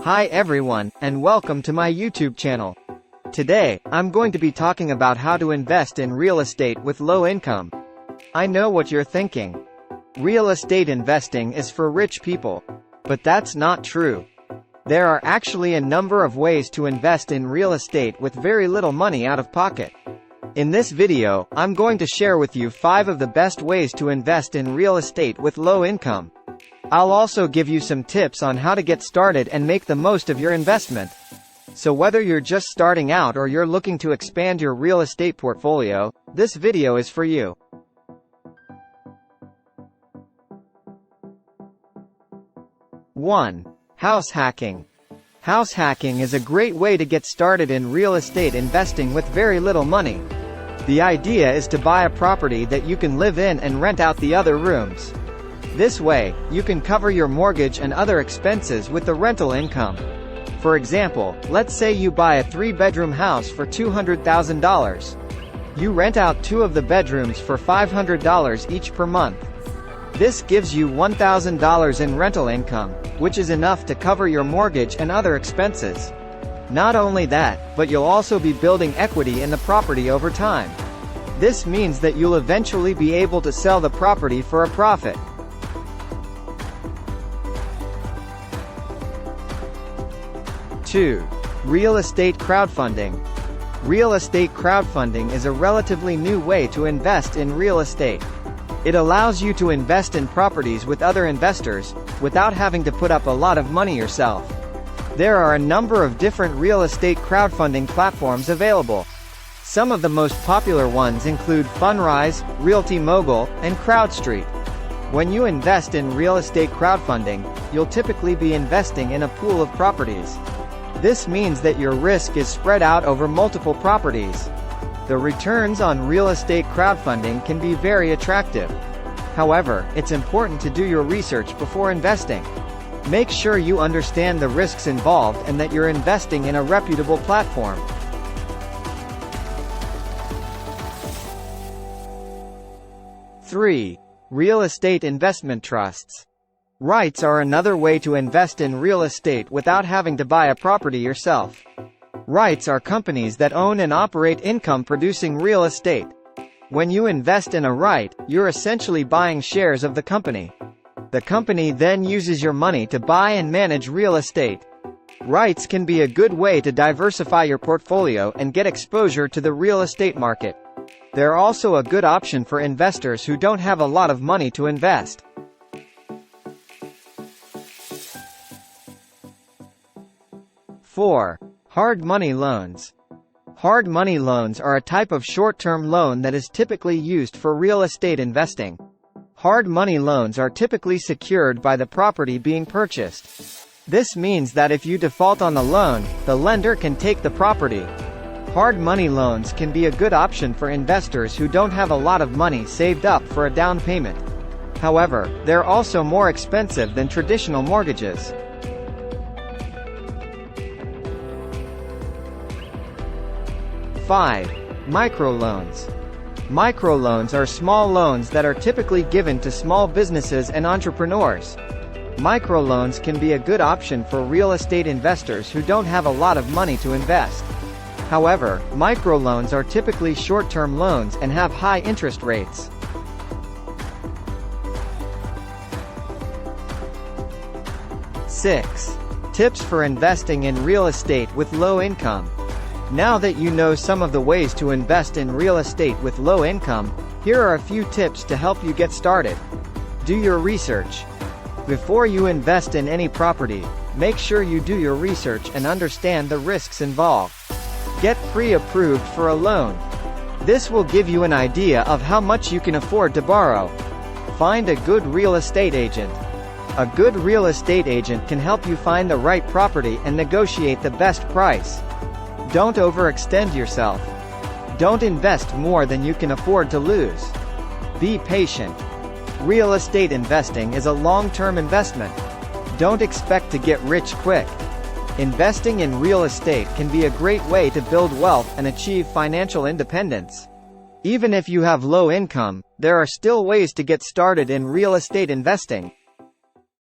Hi everyone, and welcome to my YouTube channel. Today, I'm going to be talking about how to invest in real estate with low income. I know what you're thinking. Real estate investing is for rich people. But that's not true. There are actually a number of ways to invest in real estate with very little money out of pocket. In this video, I'm going to share with you 5 of the best ways to invest in real estate with low income. I'll also give you some tips on how to get started and make the most of your investment. So whether you're just starting out or you're looking to expand your real estate portfolio, this video is for you. 1. House hacking. House hacking is a great way to get started in real estate investing with very little money. The idea is to buy a property that you can live in and rent out the other rooms. This way, you can cover your mortgage and other expenses with the rental income. For example, let's say you buy a 3-bedroom house for $200,000. You rent out 2 of the bedrooms for $500 each per month. This gives you $1,000 in rental income, which is enough to cover your mortgage and other expenses. Not only that, but you'll also be building equity in the property over time. This means that you'll eventually be able to sell the property for a profit. 2. Real estate crowdfunding. Real estate crowdfunding is a relatively new way to invest in real estate. It allows you to invest in properties with other investors, without having to put up a lot of money yourself. There are a number of different real estate crowdfunding platforms available. Some of the most popular ones include Fundrise, Realty Mogul, and CrowdStreet. When you invest in real estate crowdfunding, you'll typically be investing in a pool of properties. This means that your risk is spread out over multiple properties. The returns on real estate crowdfunding can be very attractive. However, it's important to do your research before investing. Make sure you understand the risks involved and that you're investing in a reputable platform. 3. Real estate investment trusts. REITs are another way to invest in real estate without having to buy a property yourself. REITs are companies that own and operate income-producing real estate. When you invest in a REIT, you're essentially buying shares of the company. The company then uses your money to buy and manage real estate. REITs can be a good way to diversify your portfolio and get exposure to the real estate market. They're also a good option for investors who don't have a lot of money to invest. 4. Hard money loans. Hard money loans are a type of short-term loan that is typically used for real estate investing. Hard money loans are typically secured by the property being purchased. This means that if you default on the loan, the lender can take the property. Hard money loans can be a good option for investors who don't have a lot of money saved up for a down payment. However, they're also more expensive than traditional mortgages. 5. Microloans. Microloans are small loans that are typically given to small businesses and entrepreneurs. Microloans can be a good option for real estate investors who don't have a lot of money to invest. However, microloans are typically short-term loans and have high interest rates. 6. Tips for investing in real estate with low income. Now that you know some of the ways to invest in real estate with low income, here are a few tips to help you get started. Do your research. Before you invest in any property, make sure you do your research and understand the risks involved. Get pre-approved for a loan. This will give you an idea of how much you can afford to borrow. Find a good real estate agent. A good real estate agent can help you find the right property and negotiate the best price. Don't overextend yourself. Don't invest more than you can afford to lose. Be patient. Real estate investing is a long-term investment. Don't expect to get rich quick. Investing in real estate can be a great way to build wealth and achieve financial independence. Even if you have low income, there are still ways to get started in real estate investing.